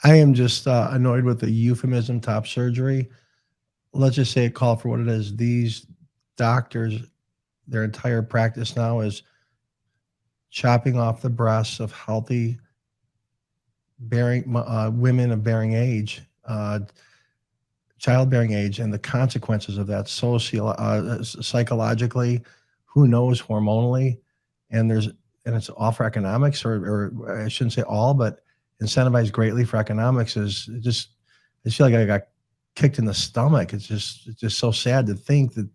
I am just annoyed with the euphemism top surgery. Let's just say it called for what it is. These doctors, their entire practice now is chopping off the breasts of healthy bearing women of bearing age, childbearing age, and the consequences of that psychologically, who knows, hormonally, and it's all for economics, or I shouldn't say all, but incentivized greatly for economics is just. I feel like I got kicked in the stomach. It's just so sad to think that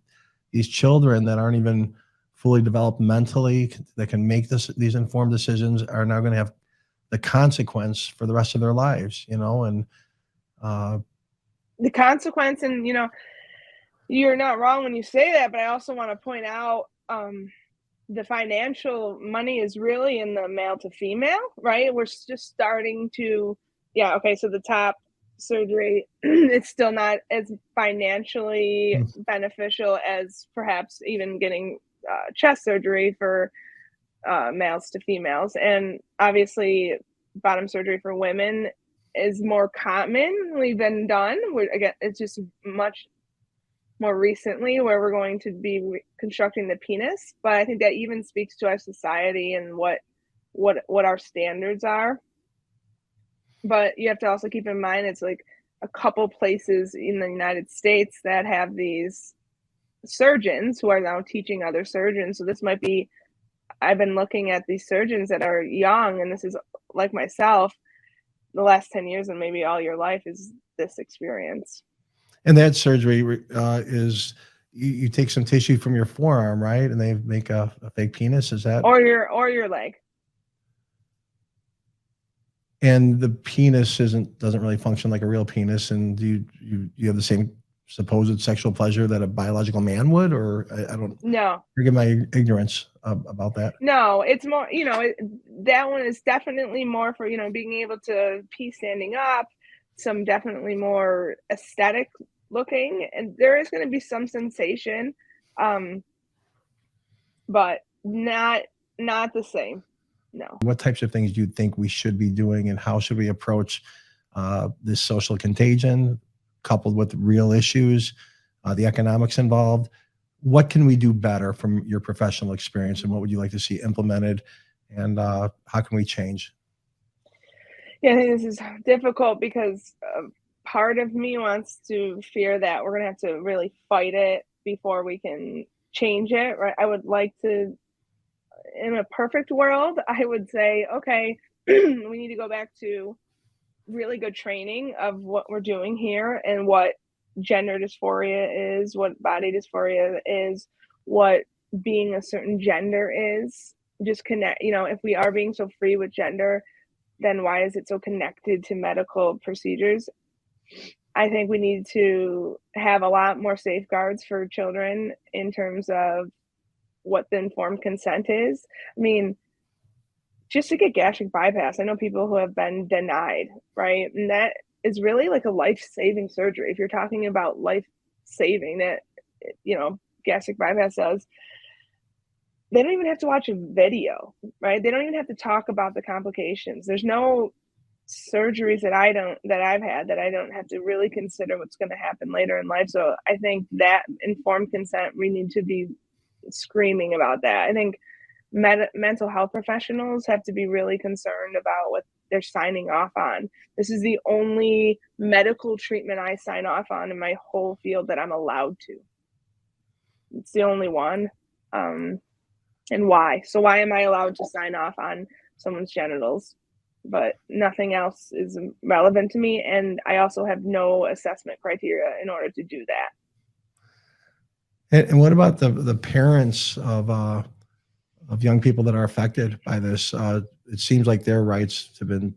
these children that aren't even fully developed mentally, that can make these informed decisions, are now going to have the consequence for the rest of their lives, and the consequence. And you're not wrong when you say that, but I also want to point out the financial money is really in the male to female, right? We're just starting to, so the top surgery, it's still not as financially beneficial as perhaps even getting chest surgery for males to females. And obviously bottom surgery for women is more commonly been done. Again, it's just much more recently where we're going to be reconstructing the penis. But I think that even speaks to our society and what our standards are. But you have to also keep in mind it's like a couple places in the United States that have these surgeons who are now teaching other surgeons. So this might be, I've been looking at these surgeons that are young, and this is like myself, the last 10 years and maybe all your life is this experience. And that surgery is you take some tissue from your forearm, right? And they make a fake penis. Is that or your leg? And the penis doesn't really function like a real penis. And do you have the same supposed sexual pleasure that a biological man would? Or I don't No. Forgive my ignorance about that. No, it's more, that one is definitely more for, being able to pee standing up, some definitely more aesthetic looking, and there is going to be some sensation, but not the same. No. What types of things do you think we should be doing, and how should we approach this social contagion coupled with real issues, the economics involved? What can we do better from your professional experience, and what would you like to see implemented, and how can we change? Yeah, I think this is difficult because part of me wants to fear that we're going to have to really fight it before we can change it, right? I would like to, in a perfect world, I would say, okay, we need to go back to really good training of what we're doing here and what gender dysphoria is, what body dysphoria is, what being a certain gender is. Just connect, if we are being so free with gender, then why is it so connected to medical procedures? I think we need to have a lot more safeguards for children in terms of what the informed consent is. I mean, just to get gastric bypass, I know people who have been denied, right? And that is really like a life-saving surgery. If you're talking about life-saving that, gastric bypass does, they don't even have to watch a video, right? They don't even have to talk about the complications. There's no surgeries that I've had that I don't have to really consider what's going to happen later in life. So I think that informed consent, we need to be screaming about that. I think mental health professionals have to be really concerned about what they're signing off on. This is the only medical treatment I sign off on in my whole field that I'm allowed to. It's the only one. And why? So why am I allowed to sign off on someone's genitals, but nothing else is relevant to me? And I also have no assessment criteria in order to do that. And what about the parents of young people that are affected by this? It seems like their rights have been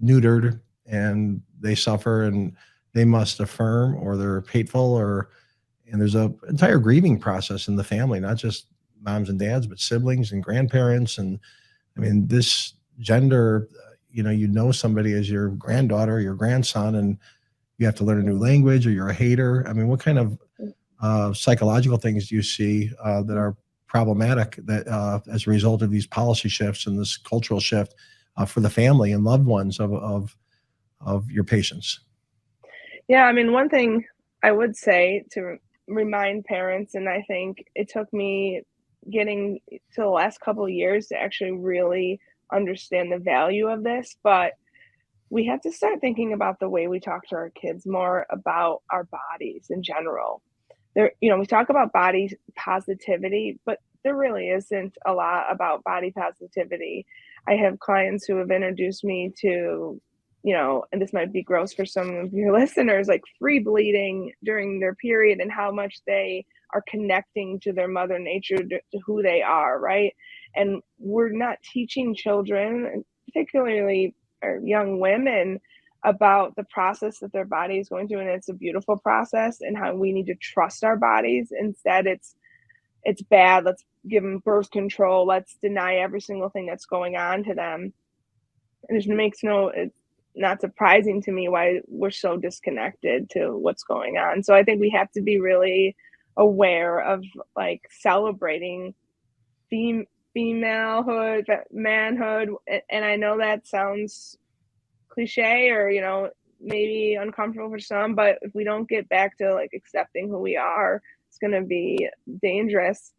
neutered, and they suffer, and they must affirm, or they're hateful, and there's an entire grieving process in the family, not just moms and dads, but siblings and grandparents. And I mean, this gender, somebody as your granddaughter or your grandson, and you have to learn a new language, or you're a hater. I mean, what kind of psychological things do you see that are problematic that as a result of these policy shifts and this cultural shift for the family and loved ones of of your patients? Yeah, I mean, one thing I would say to remind parents, and I think it took me getting to the last couple of years to actually really understand the value of this, but we have to start thinking about the way we talk to our kids more about our bodies in general. We talk about body positivity, but there really isn't a lot about body positivity. I have clients who have introduced me to, and this might be gross for some of your listeners, like free bleeding during their period and how much they are connecting to their mother nature, to who they are, right? And we're not teaching children, particularly or young women, about the process that their body is going through, and it's a beautiful process, and how we need to trust our bodies. Instead, it's bad, let's give them birth control, let's deny every single thing that's going on to them. And it's not surprising to me why we're so disconnected to what's going on. So I think we have to be really aware of, like, celebrating femalehood, manhood. And I know that sounds cliche, or maybe uncomfortable for some, but if we don't get back to, like, accepting who we are, it's going to be dangerous.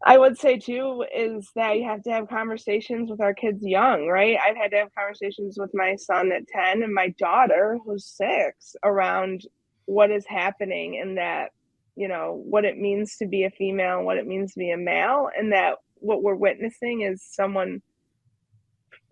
I would say too is that you have to have conversations with our kids young, right? I've had to have conversations with my son at 10 and my daughter who's 6 around what is happening, and that, what it means to be a female and what it means to be a male, and that what we're witnessing is someone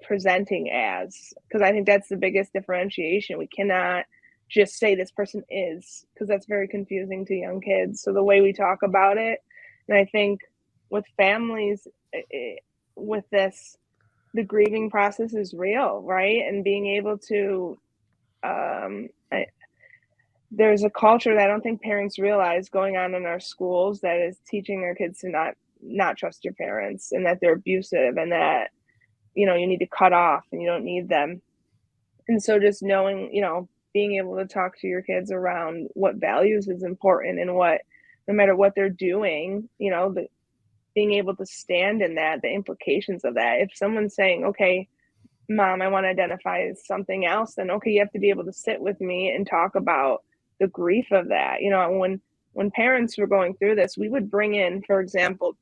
presenting as, because I think that's the biggest differentiation. We cannot just say this person is, because that's very confusing to young kids. So the way we talk about it, and I think with families, with this, the grieving process is real, right? And being able to, there's a culture that I don't think parents realize going on in our schools that is teaching their kids to not trust your parents, and that they're abusive, and that, you need to cut off and you don't need them. And so just knowing, being able to talk to your kids around what values is important, and what, no matter what they're doing, being able to stand in that, the implications of that. If someone's saying, okay, mom, I want to identify as something else, then okay, you have to be able to sit with me and talk about the grief of that. When parents were going through this, we would bring in, for example,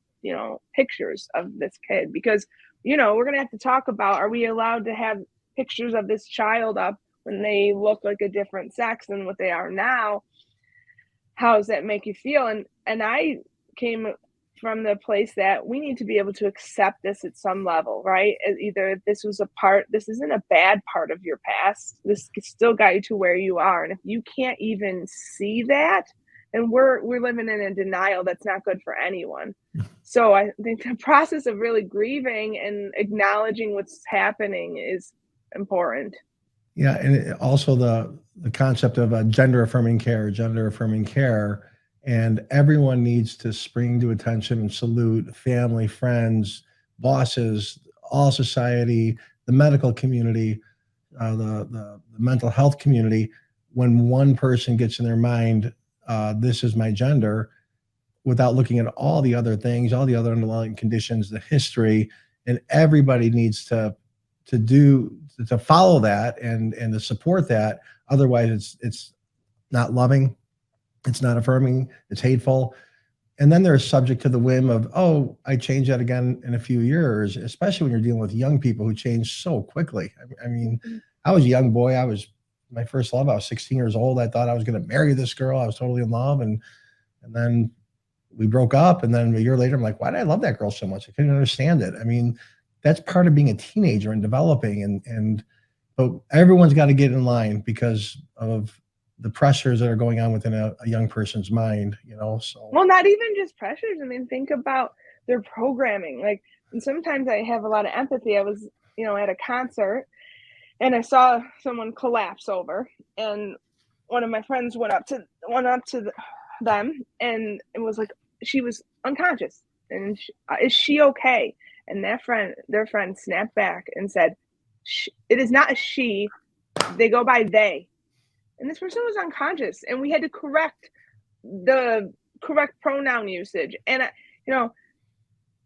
pictures of this kid, because, we're going to have to talk about, are we allowed to have pictures of this child up when they look like a different sex than what they are now? How does that make you feel? And I came from the place that we need to be able to accept this at some level, right? Either this isn't a bad part of your past. This still got you to where you are. And if you can't even see that, then we're living in a denial that's not good for anyone. So I think the process of really grieving and acknowledging what's happening is important. Yeah, and also the concept of gender-affirming care, and everyone needs to spring to attention and salute family, friends, bosses, all society, the medical community, the mental health community. When one person gets in their mind, this is my gender, without looking at all the other things, all the other underlying conditions, the history, and everybody needs to follow that and to support that. Otherwise, it's not loving, it's not affirming, it's hateful. And then they're subject to the whim of, oh, I change that again in a few years, especially when you're dealing with young people who change so quickly. I mean, I was a young boy. My first love, I was 16 years old. I thought I was going to marry this girl. I was totally in love. And then we broke up. And then a year later, I'm like, why did I love that girl so much? I couldn't understand it. I mean, that's part of being a teenager and developing. But everyone's got to get in line because of the pressures that are going on within a young person's mind, so. Well, not even just pressures. I mean, think about their programming. Like, and sometimes I have a lot of empathy. I was, at a concert, and I saw someone collapse over, and one of my friends went up to them, and it was like, she was unconscious, and is she okay? And their friend snapped back and said, it is not a she, they go by they. And this person was unconscious, and we had to correct the correct pronoun usage. And,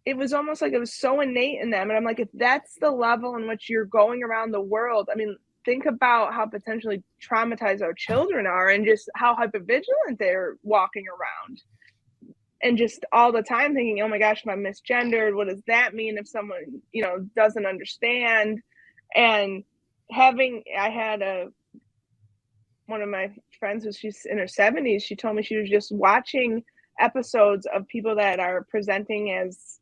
it was almost like it was so innate in them. And I'm like, if that's the level in which you're going around the world, I mean, think about how potentially traumatized our children are and just how hypervigilant they're walking around. And just all the time thinking, oh my gosh, if I'm misgendered, what does that mean if someone, doesn't understand? And I had one of my friends, she's in her 70s, she told me she was just watching episodes of people that are presenting as,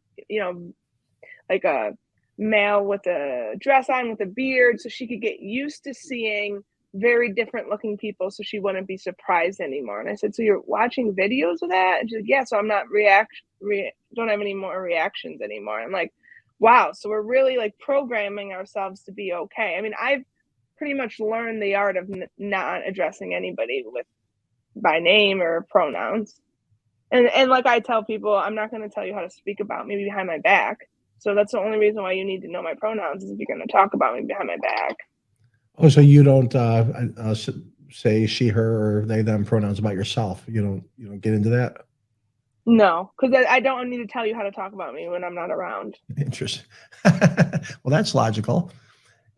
like a male with a dress on with a beard, so she could get used to seeing very different looking people so she wouldn't be surprised anymore. And I said, so you're watching videos of that? And she's like, yeah, so I'm not don't have any more reactions anymore. I'm like, wow, so we're really like programming ourselves to be okay. I mean, I've pretty much learned the art of not addressing anybody by name or pronouns. And like I tell people, I'm not going to tell you how to speak about me behind my back. So that's the only reason why you need to know my pronouns, is if you're going to talk about me behind my back. Oh, so you don't say she, her, or they, them pronouns about yourself. You don't get into that. No, because I don't need to tell you how to talk about me when I'm not around. Interesting. Well, that's logical.